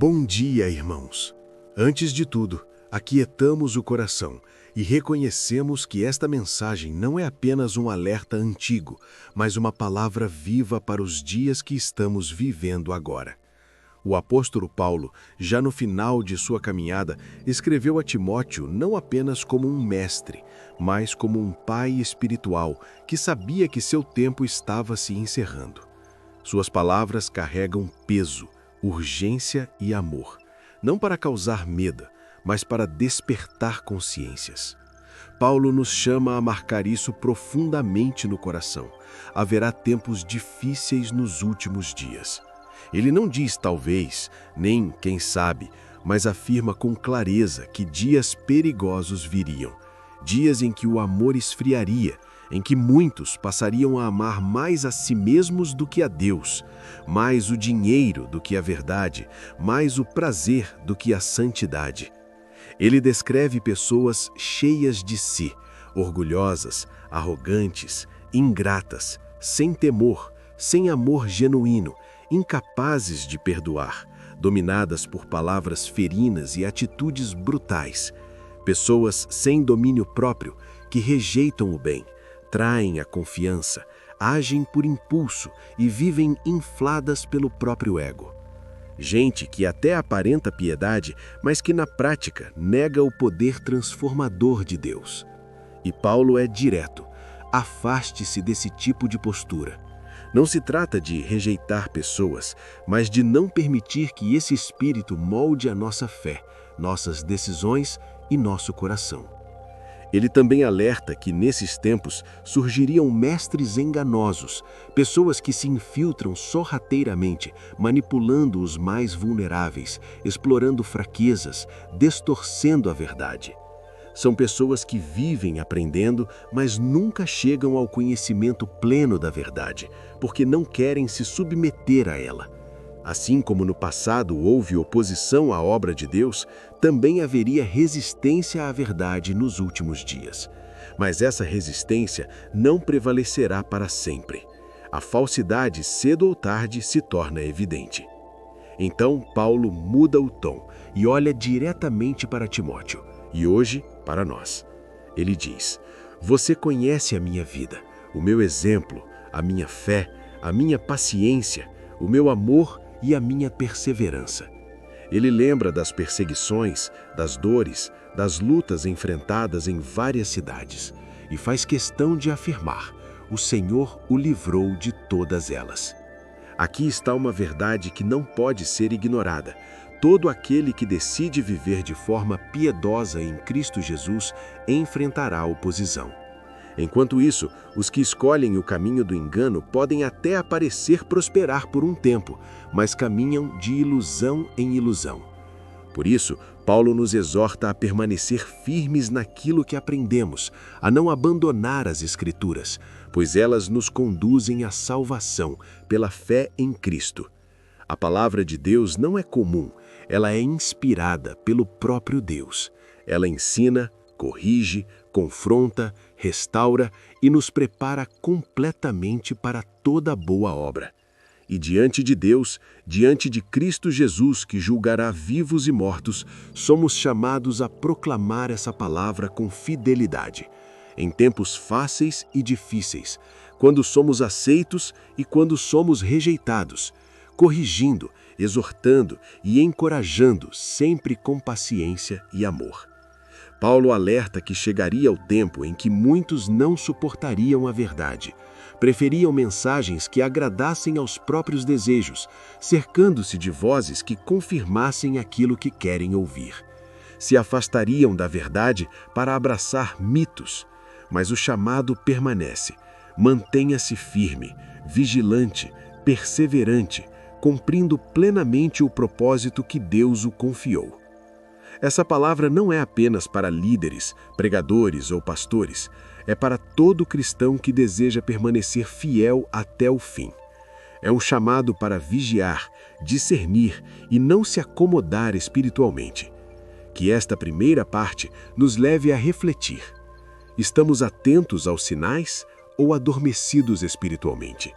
Bom dia, irmãos! Antes de tudo, aquietamos o coração e reconhecemos que esta mensagem não é apenas um alerta antigo, mas uma palavra viva para os dias que estamos vivendo agora. O apóstolo Paulo, já no final de sua caminhada, escreveu a Timóteo não apenas como um mestre, mas como um pai espiritual que sabia que seu tempo estava se encerrando. Suas palavras carregam peso, urgência e amor, não para causar medo, mas para despertar consciências. Paulo nos chama a marcar isso profundamente no coração. Haverá tempos difíceis nos últimos dias. Ele não diz talvez, nem quem sabe, mas afirma com clareza que dias perigosos viriam, dias em que o amor esfriaria, em que muitos passariam a amar mais a si mesmos do que a Deus, mais o dinheiro do que a verdade, mais o prazer do que a santidade. Ele descreve pessoas cheias de si, orgulhosas, arrogantes, ingratas, sem temor, sem amor genuíno, incapazes de perdoar, dominadas por palavras ferinas e atitudes brutais. Pessoas sem domínio próprio, que rejeitam o bem, traem a confiança, agem por impulso e vivem infladas pelo próprio ego. Gente que até aparenta piedade, mas que na prática nega o poder transformador de Deus. E Paulo é direto: afaste-se desse tipo de postura. Não se trata de rejeitar pessoas, mas de não permitir que esse espírito molde a nossa fé, nossas decisões e nosso coração. Ele também alerta que nesses tempos surgiriam mestres enganosos, pessoas que se infiltram sorrateiramente, manipulando os mais vulneráveis, explorando fraquezas, distorcendo a verdade. São pessoas que vivem aprendendo, mas nunca chegam ao conhecimento pleno da verdade, porque não querem se submeter a ela. Assim como no passado houve oposição à obra de Deus, também haveria resistência à verdade nos últimos dias. Mas essa resistência não prevalecerá para sempre. A falsidade, cedo ou tarde, se torna evidente. Então, Paulo muda o tom e olha diretamente para Timóteo, e hoje para nós. Ele diz: você conhece a minha vida, o meu exemplo, a minha fé, a minha paciência, o meu amor e a minha perseverança. Ele lembra das perseguições, das dores, das lutas enfrentadas em várias cidades e faz questão de afirmar: o Senhor o livrou de todas elas. Aqui está uma verdade que não pode ser ignorada. Todo aquele que decide viver de forma piedosa em Cristo Jesus enfrentará oposição. Enquanto isso, os que escolhem o caminho do engano podem até aparecer prosperar por um tempo, mas caminham de ilusão em ilusão. Por isso, Paulo nos exorta a permanecer firmes naquilo que aprendemos, a não abandonar as Escrituras, pois elas nos conduzem à salvação pela fé em Cristo. A palavra de Deus não é comum, ela é inspirada pelo próprio Deus. Ela ensina, corrige, confronta, restaura e nos prepara completamente para toda boa obra. E diante de Deus, diante de Cristo Jesus, que julgará vivos e mortos, somos chamados a proclamar essa palavra com fidelidade, em tempos fáceis e difíceis, quando somos aceitos e quando somos rejeitados, corrigindo, exortando e encorajando, sempre com paciência e amor. Paulo alerta que chegaria o tempo em que muitos não suportariam a verdade, preferiam mensagens que agradassem aos próprios desejos, cercando-se de vozes que confirmassem aquilo que querem ouvir. Se afastariam da verdade para abraçar mitos, mas o chamado permanece. Mantenha-se firme, vigilante, perseverante, cumprindo plenamente o propósito que Deus o confiou. Essa palavra não é apenas para líderes, pregadores ou pastores, é para todo cristão que deseja permanecer fiel até o fim. É um chamado para vigiar, discernir e não se acomodar espiritualmente. Que esta primeira parte nos leve a refletir. Estamos atentos aos sinais ou adormecidos espiritualmente?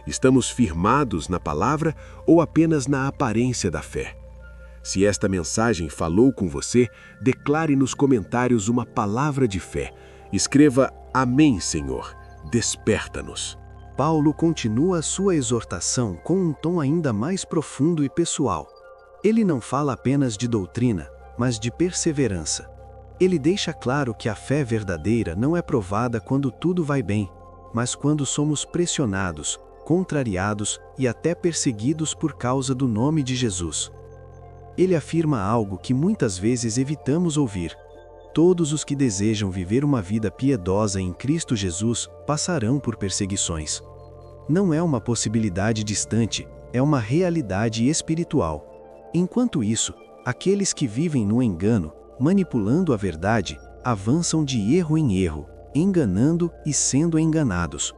Estamos firmados na palavra ou apenas na aparência da fé? Se esta mensagem falou com você, declare nos comentários uma palavra de fé. Escreva: Amém, Senhor. Desperta-nos. Paulo continua sua exortação com um tom ainda mais profundo e pessoal. Ele não fala apenas de doutrina, mas de perseverança. Ele deixa claro que a fé verdadeira não é provada quando tudo vai bem, mas quando somos pressionados, contrariados e até perseguidos por causa do nome de Jesus. Ele afirma algo que muitas vezes evitamos ouvir: todos os que desejam viver uma vida piedosa em Cristo Jesus passarão por perseguições. Não é uma possibilidade distante, é uma realidade espiritual. Enquanto isso, aqueles que vivem no engano, manipulando a verdade, avançam de erro em erro, enganando e sendo enganados.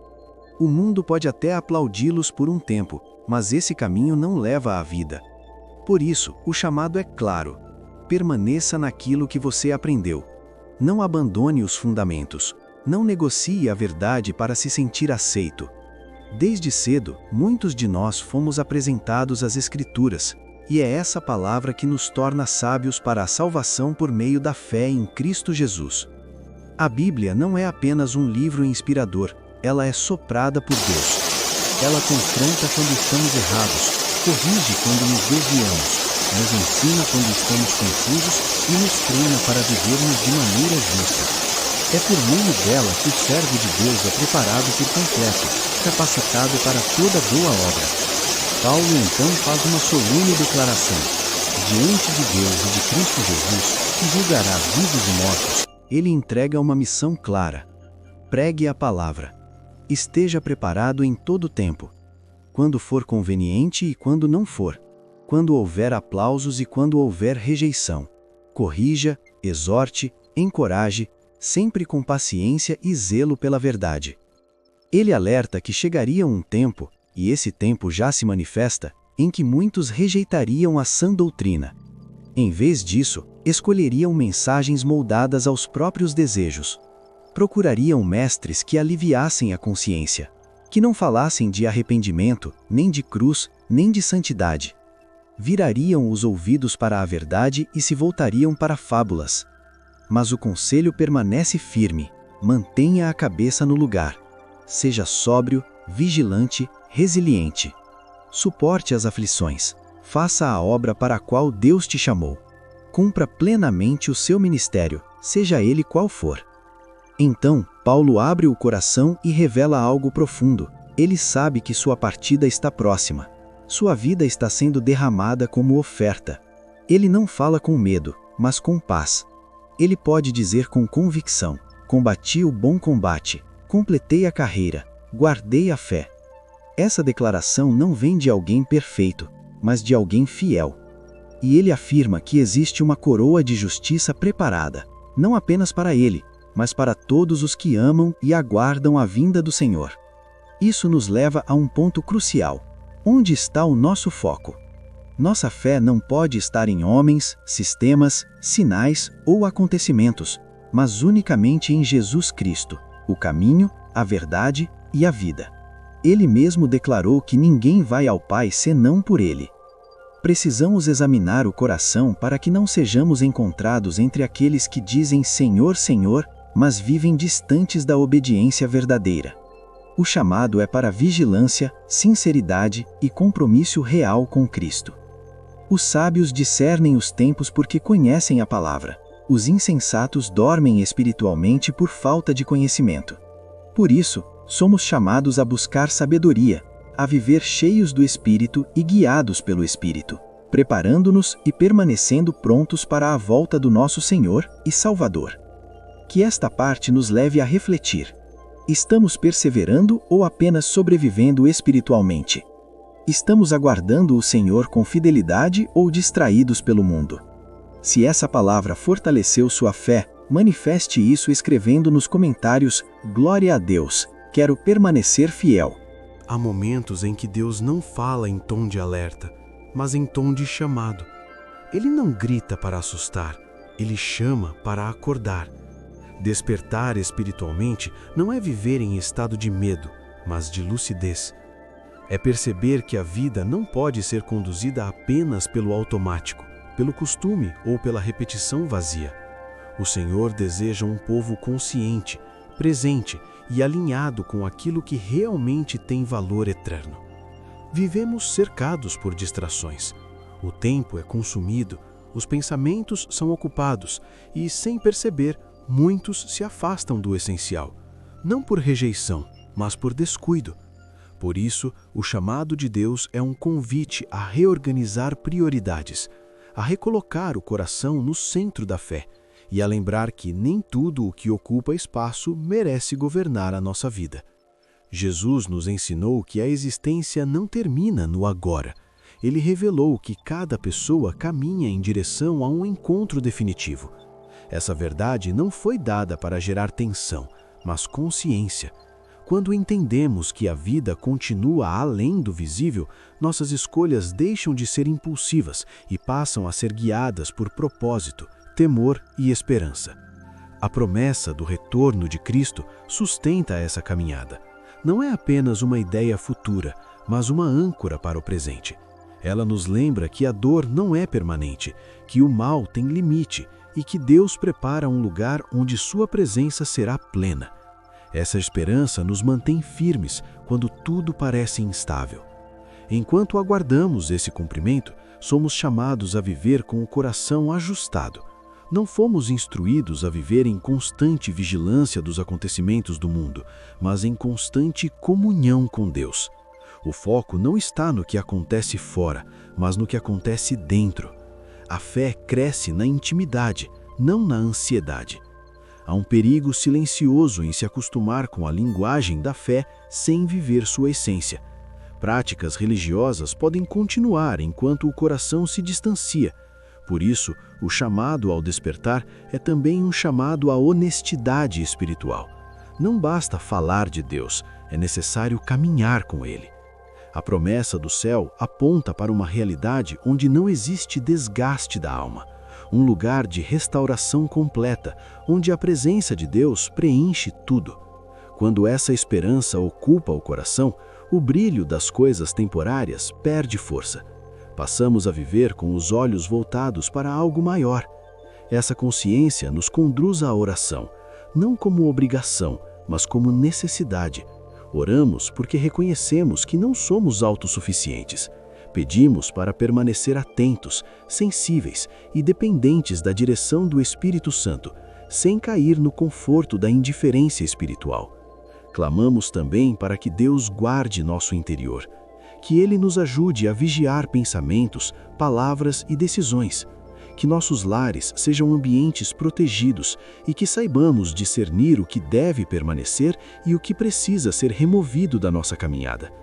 O mundo pode até aplaudi-los por um tempo, mas esse caminho não leva à vida. Por isso, o chamado é claro: permaneça naquilo que você aprendeu. Não abandone os fundamentos. Não negocie a verdade para se sentir aceito. Desde cedo, muitos de nós fomos apresentados às Escrituras, e é essa palavra que nos torna sábios para a salvação por meio da fé em Cristo Jesus. A Bíblia não é apenas um livro inspirador, ela é soprada por Deus. Ela confronta quando estamos errados, corrige quando nos desviamos, nos ensina quando estamos confusos e nos treina para vivermos de maneira justa. É por meio dela que o servo de Deus é preparado por completo, capacitado para toda boa obra. Paulo então faz uma solene declaração: diante de Deus e de Cristo Jesus, que julgará vivos e mortos, ele entrega uma missão clara: pregue a palavra. Esteja preparado em todo tempo, quando for conveniente e quando não for, quando houver aplausos e quando houver rejeição. Corrija, exorte, encoraje, sempre com paciência e zelo pela verdade. Ele alerta que chegaria um tempo, e esse tempo já se manifesta, em que muitos rejeitariam a sã doutrina. Em vez disso, escolheriam mensagens moldadas aos próprios desejos. Procurariam mestres que aliviassem a consciência, que não falassem de arrependimento, nem de cruz, nem de santidade. Virariam os ouvidos para a verdade e se voltariam para fábulas. Mas o conselho permanece firme: mantenha a cabeça no lugar. Seja sóbrio, vigilante, resiliente. Suporte as aflições. Faça a obra para a qual Deus te chamou. Cumpra plenamente o seu ministério, seja ele qual for. Então, Paulo abre o coração e revela algo profundo. Ele sabe que sua partida está próxima. Sua vida está sendo derramada como oferta. Ele não fala com medo, mas com paz. Ele pode dizer com convicção: combati o bom combate, completei a carreira, guardei a fé. Essa declaração não vem de alguém perfeito, mas de alguém fiel. E ele afirma que existe uma coroa de justiça preparada, não apenas para ele, mas para todos os que amam e aguardam a vinda do Senhor. Isso nos leva a um ponto crucial: onde está o nosso foco? Nossa fé não pode estar em homens, sistemas, sinais ou acontecimentos, mas unicamente em Jesus Cristo, o caminho, a verdade e a vida. Ele mesmo declarou que ninguém vai ao Pai senão por Ele. Precisamos examinar o coração para que não sejamos encontrados entre aqueles que dizem Senhor, Senhor, mas vivem distantes da obediência verdadeira. O chamado é para vigilância, sinceridade e compromisso real com Cristo. Os sábios discernem os tempos porque conhecem a palavra. Os insensatos dormem espiritualmente por falta de conhecimento. Por isso, somos chamados a buscar sabedoria, a viver cheios do Espírito e guiados pelo Espírito, preparando-nos e permanecendo prontos para a volta do nosso Senhor e Salvador. Que esta parte nos leve a refletir: estamos perseverando ou apenas sobrevivendo espiritualmente? Estamos aguardando o Senhor com fidelidade ou distraídos pelo mundo? Se essa palavra fortaleceu sua fé, manifeste isso escrevendo nos comentários: glória a Deus, quero permanecer fiel. Há momentos em que Deus não fala em tom de alerta, mas em tom de chamado. Ele não grita para assustar, ele chama para acordar. Despertar espiritualmente não é viver em estado de medo, mas de lucidez. É perceber que a vida não pode ser conduzida apenas pelo automático, pelo costume ou pela repetição vazia. O Senhor deseja um povo consciente, presente e alinhado com aquilo que realmente tem valor eterno. Vivemos cercados por distrações. O tempo é consumido, os pensamentos são ocupados e, sem perceber, muitos se afastam do essencial, não por rejeição, mas por descuido. Por isso, o chamado de Deus é um convite a reorganizar prioridades, a recolocar o coração no centro da fé e a lembrar que nem tudo o que ocupa espaço merece governar a nossa vida. Jesus nos ensinou que a existência não termina no agora. Ele revelou que cada pessoa caminha em direção a um encontro definitivo. Essa verdade não foi dada para gerar tensão, mas consciência. Quando entendemos que a vida continua além do visível, nossas escolhas deixam de ser impulsivas e passam a ser guiadas por propósito, temor e esperança. A promessa do retorno de Cristo sustenta essa caminhada. Não é apenas uma ideia futura, mas uma âncora para o presente. Ela nos lembra que a dor não é permanente, que o mal tem limite e que Deus prepara um lugar onde sua presença será plena. Essa esperança nos mantém firmes quando tudo parece instável. Enquanto aguardamos esse cumprimento, somos chamados a viver com o coração ajustado. Não fomos instruídos a viver em constante vigilância dos acontecimentos do mundo, mas em constante comunhão com Deus. O foco não está no que acontece fora, mas no que acontece dentro. A fé cresce na intimidade, não na ansiedade. Há um perigo silencioso em se acostumar com a linguagem da fé sem viver sua essência. Práticas religiosas podem continuar enquanto o coração se distancia. Por isso, o chamado ao despertar é também um chamado à honestidade espiritual. Não basta falar de Deus, é necessário caminhar com Ele. A promessa do céu aponta para uma realidade onde não existe desgaste da alma. Um lugar de restauração completa, onde a presença de Deus preenche tudo. Quando essa esperança ocupa o coração, o brilho das coisas temporárias perde força. Passamos a viver com os olhos voltados para algo maior. Essa consciência nos conduz à oração, não como obrigação, mas como necessidade. Oramos porque reconhecemos que não somos autossuficientes. Pedimos para permanecer atentos, sensíveis e dependentes da direção do Espírito Santo, sem cair no conforto da indiferença espiritual. Clamamos também para que Deus guarde nosso interior, que Ele nos ajude a vigiar pensamentos, palavras e decisões, que nossos lares sejam ambientes protegidos e que saibamos discernir o que deve permanecer e o que precisa ser removido da nossa caminhada.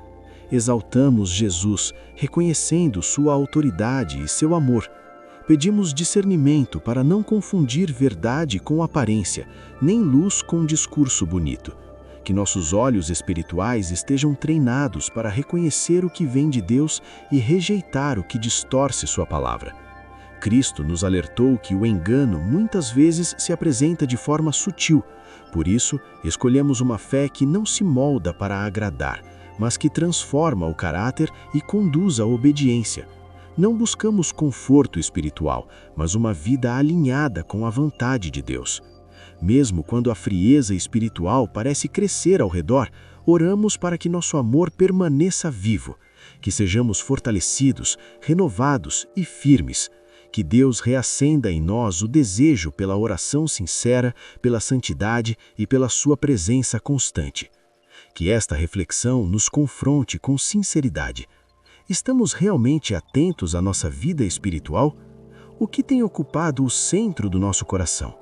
Exaltamos Jesus, reconhecendo sua autoridade e seu amor. Pedimos discernimento para não confundir verdade com aparência, nem luz com discurso bonito. Que nossos olhos espirituais estejam treinados para reconhecer o que vem de Deus e rejeitar o que distorce sua palavra. Cristo nos alertou que o engano muitas vezes se apresenta de forma sutil. Por isso, escolhemos uma fé que não se molda para agradar, mas que transforma o caráter e conduz à obediência. Não buscamos conforto espiritual, mas uma vida alinhada com a vontade de Deus. Mesmo quando a frieza espiritual parece crescer ao redor, oramos para que nosso amor permaneça vivo, que sejamos fortalecidos, renovados e firmes, que Deus reacenda em nós o desejo pela oração sincera, pela santidade e pela sua presença constante. Que esta reflexão nos confronte com sinceridade. Estamos realmente atentos à nossa vida espiritual? O que tem ocupado o centro do nosso coração?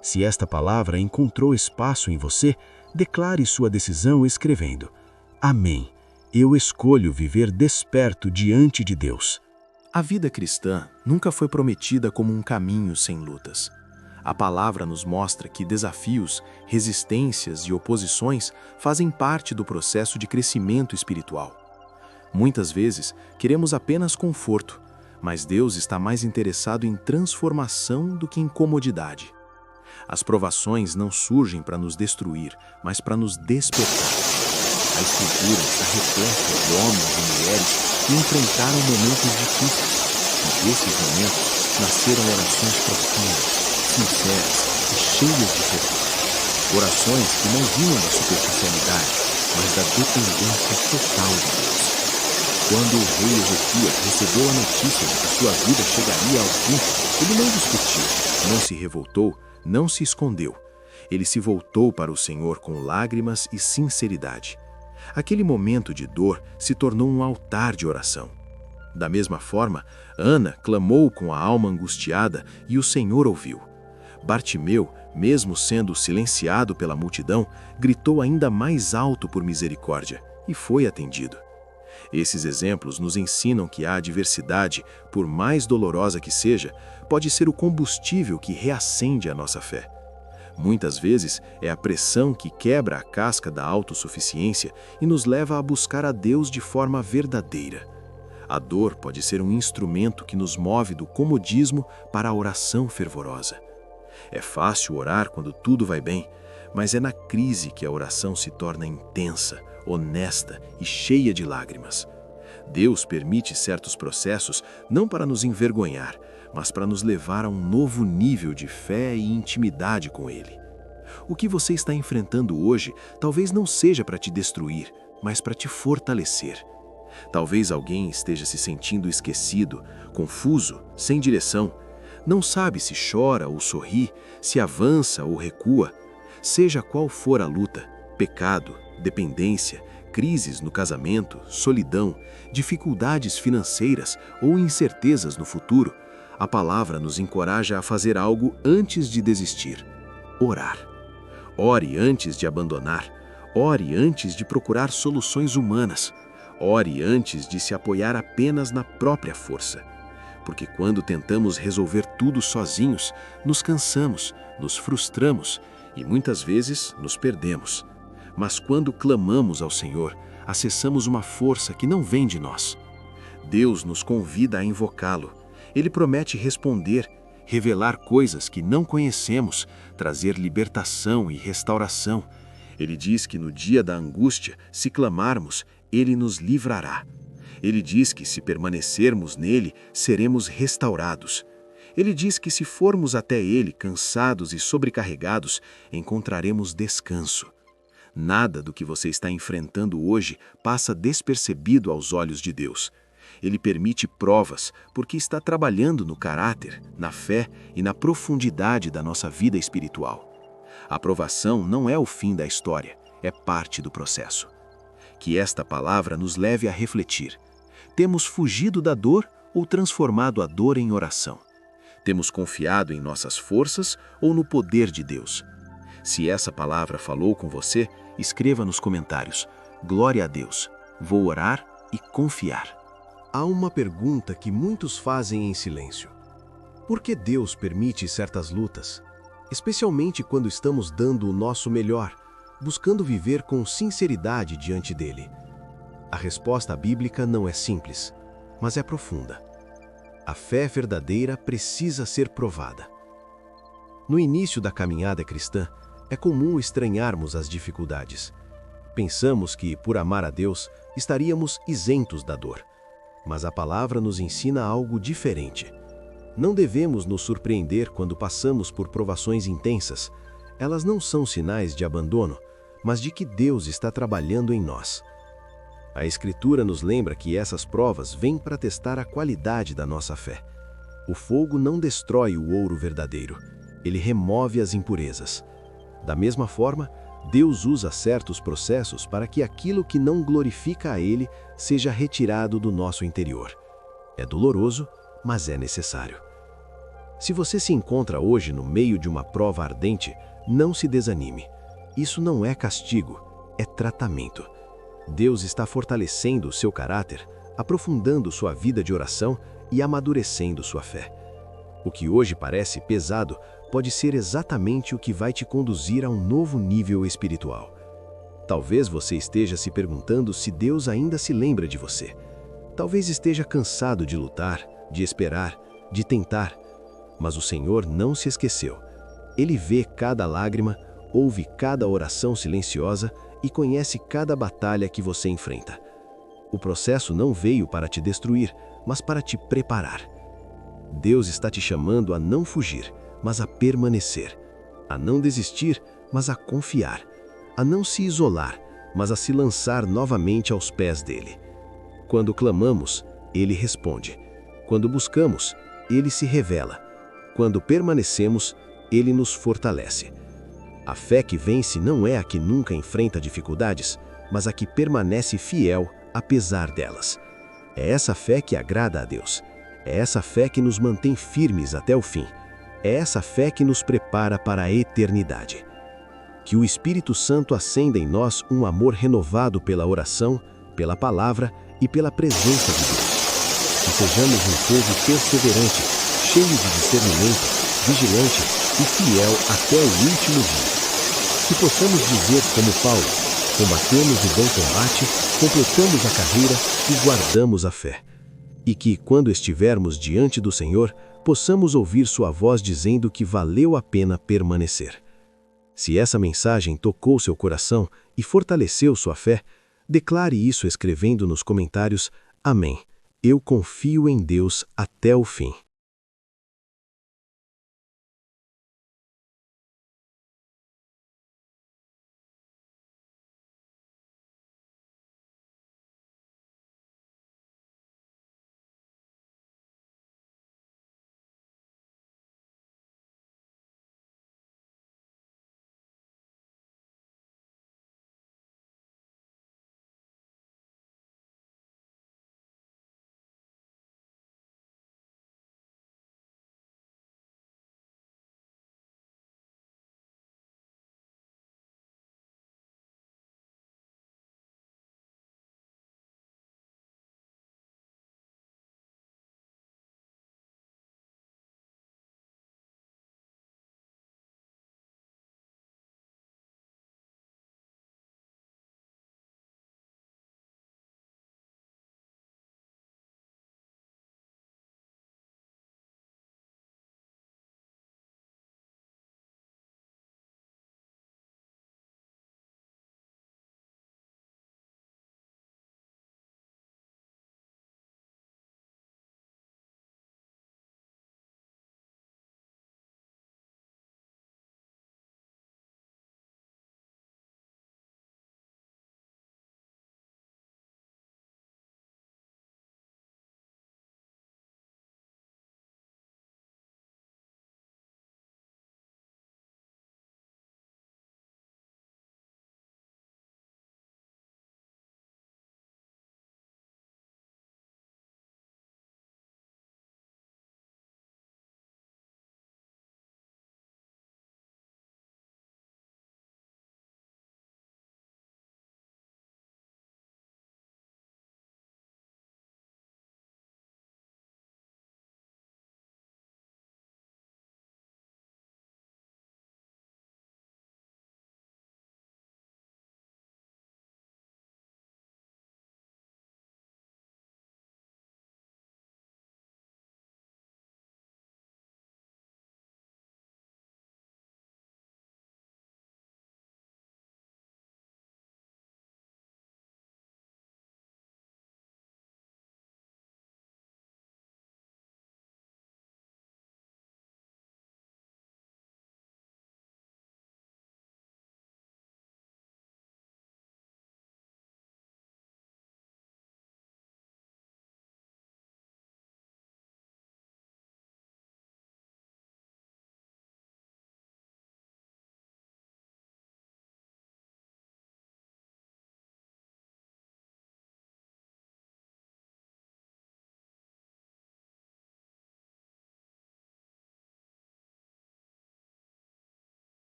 Se esta palavra encontrou espaço em você, declare sua decisão escrevendo: Amém. Eu escolho viver desperto diante de Deus. A vida cristã nunca foi prometida como um caminho sem lutas. A palavra nos mostra que desafios, resistências e oposições fazem parte do processo de crescimento espiritual. Muitas vezes, queremos apenas conforto, mas Deus está mais interessado em transformação do que em comodidade. As provações não surgem para nos destruir, mas para nos despertar. A Escritura está repleta de homens e mulheres que enfrentaram momentos difíceis, e desses momentos nasceram orações profundas, sinceras e cheias de perdão. Orações que não vinham da superficialidade, mas da dependência total de Deus. Quando o rei Ezequias recebeu a notícia de que sua vida chegaria ao fim, ele não discutiu, não se revoltou, não se escondeu. Ele se voltou para o Senhor com lágrimas e sinceridade. Aquele momento de dor se tornou um altar de oração. Da mesma forma, Ana clamou com a alma angustiada e o Senhor ouviu. Bartimeu, mesmo sendo silenciado pela multidão, gritou ainda mais alto por misericórdia e foi atendido. Esses exemplos nos ensinam que a adversidade, por mais dolorosa que seja, pode ser o combustível que reacende a nossa fé. Muitas vezes é a pressão que quebra a casca da autossuficiência e nos leva a buscar a Deus de forma verdadeira. A dor pode ser um instrumento que nos move do comodismo para a oração fervorosa. É fácil orar quando tudo vai bem, mas é na crise que a oração se torna intensa, honesta e cheia de lágrimas. Deus permite certos processos não para nos envergonhar, mas para nos levar a um novo nível de fé e intimidade com Ele. O que você está enfrentando hoje talvez não seja para te destruir, mas para te fortalecer. Talvez alguém esteja se sentindo esquecido, confuso, sem direção. Não sabe se chora ou sorri, se avança ou recua. Seja qual for a luta, pecado, dependência, crises no casamento, solidão, dificuldades financeiras ou incertezas no futuro, a palavra nos encoraja a fazer algo antes de desistir: orar. Ore antes de abandonar. Ore antes de procurar soluções humanas. Ore antes de se apoiar apenas na própria força. Porque quando tentamos resolver tudo sozinhos, nos cansamos, nos frustramos e muitas vezes nos perdemos. Mas quando clamamos ao Senhor, acessamos uma força que não vem de nós. Deus nos convida a invocá-lo. Ele promete responder, revelar coisas que não conhecemos, trazer libertação e restauração. Ele diz que no dia da angústia, se clamarmos, Ele nos livrará. Ele diz que se permanecermos nele, seremos restaurados. Ele diz que se formos até Ele cansados e sobrecarregados, encontraremos descanso. Nada do que você está enfrentando hoje passa despercebido aos olhos de Deus. Ele permite provas porque está trabalhando no caráter, na fé e na profundidade da nossa vida espiritual. A provação não é o fim da história, é parte do processo. Que esta palavra nos leve a refletir. Temos fugido da dor ou transformado a dor em oração? Temos confiado em nossas forças ou no poder de Deus? Se essa palavra falou com você, escreva nos comentários: glória a Deus, vou orar e confiar. Há uma pergunta que muitos fazem em silêncio. Por que Deus permite certas lutas? Especialmente quando estamos dando o nosso melhor, buscando viver com sinceridade diante dele. A resposta bíblica não é simples, mas é profunda. A fé verdadeira precisa ser provada. No início da caminhada cristã, é comum estranharmos as dificuldades. Pensamos que, por amar a Deus, estaríamos isentos da dor. Mas a palavra nos ensina algo diferente. Não devemos nos surpreender quando passamos por provações intensas. Elas não são sinais de abandono, mas de que Deus está trabalhando em nós. A Escritura nos lembra que essas provas vêm para testar a qualidade da nossa fé. O fogo não destrói o ouro verdadeiro, ele remove as impurezas. Da mesma forma, Deus usa certos processos para que aquilo que não glorifica a Ele seja retirado do nosso interior. É doloroso, mas é necessário. Se você se encontra hoje no meio de uma prova ardente, não se desanime. Isso não é castigo, é tratamento. Deus está fortalecendo o seu caráter, aprofundando sua vida de oração e amadurecendo sua fé. O que hoje parece pesado pode ser exatamente o que vai te conduzir a um novo nível espiritual. Talvez você esteja se perguntando se Deus ainda se lembra de você. Talvez esteja cansado de lutar, de esperar, de tentar. Mas o Senhor não se esqueceu. Ele vê cada lágrima, ouve cada oração silenciosa e conhece cada batalha que você enfrenta. O processo não veio para te destruir, mas para te preparar. Deus está te chamando a não fugir, mas a permanecer, a não desistir, mas a confiar, a não se isolar, mas a se lançar novamente aos pés dele. Quando clamamos, ele responde. Quando buscamos, ele se revela. Quando permanecemos, ele nos fortalece. A fé que vence não é a que nunca enfrenta dificuldades, mas a que permanece fiel apesar delas. É essa fé que agrada a Deus. É essa fé que nos mantém firmes até o fim. É essa fé que nos prepara para a eternidade. Que o Espírito Santo acenda em nós um amor renovado pela oração, pela palavra e pela presença de Deus. Que sejamos um povo perseverante, cheio de discernimento, vigilante e fiel até o último dia. Que possamos dizer como Paulo: combatemos o bom combate, completamos a carreira e guardamos a fé. E que, quando estivermos diante do Senhor, possamos ouvir sua voz dizendo que valeu a pena permanecer. Se essa mensagem tocou seu coração e fortaleceu sua fé, declare isso escrevendo nos comentários: Amém. Eu confio em Deus até o fim.